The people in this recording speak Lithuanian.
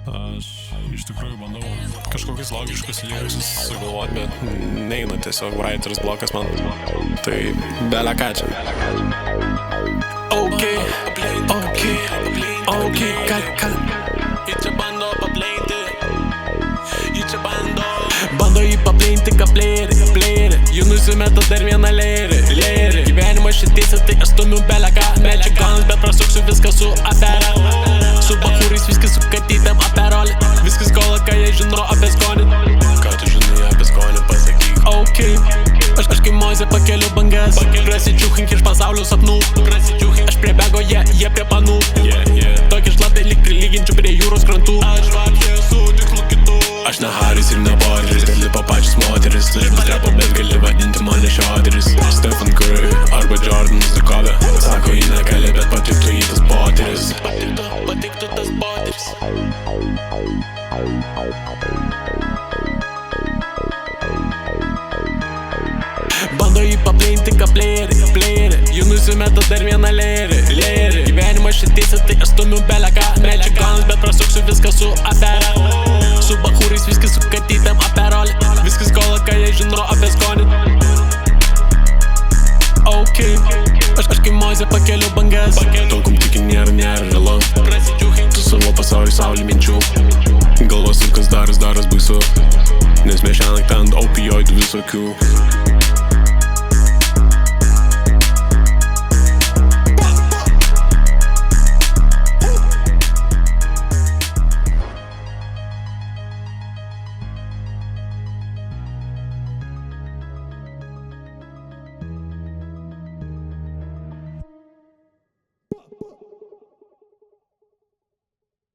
Aš iš tikrųjų bandau kažkokius logiškus lyriusus sugalvoti, bet neina tiesiog writeris blokas man. Tai belė ką čia. Ok, ką. Jie čia bando papleiti. Bando jį papleiti, ką plėri. Jų nusimeta dar vieną lėri. Gyvenimas šitiesi, tai aš stumiu belė ką. Mečia ganas, bet prasuksiu viską su afera. Su bachūrais viskas su katytėm aperolį. Viskas kola, ką jie žino apie skonį. Ką tu žinai apie skonį, pasakyk. Ok, aš kai Mozė pakeliu bangas. Prasičiuchink iš pasaulio sapnų. Aš prie bego, jie prie panų. Tokį šlapę lyg prilyginčiau prie jūros krantų. Aš vakė su tikslu kitų. Aš ne Haris ir ne Boris, bet lipa pačios moteris. Aš bus repo, bet gali vadinti mane šioteris. Stephen Curry arba Jordanas Dukove. Sako jį negali, bet patiktų jį tas poteris. Patiktų tas poteris. Bando jį papleinti, ką plėri. Jų nusimeta dar vieną lėri. Gyvenimas šitiesi, tai aš stumiu belę ką. Mečia ganas, bet prasuksiu viską su afera. Su bachūrais viskas su katytėm aperolį. Viskas kola, ką jie žino apie skonį. Ok, aš kai Mozė pakeliu bangas. Tolkum tiki nėra realu. Tu savo pasaulį saulį minčių. Galvos ir kas daras baisu. Nes mes šiandien ant opioidų visokių.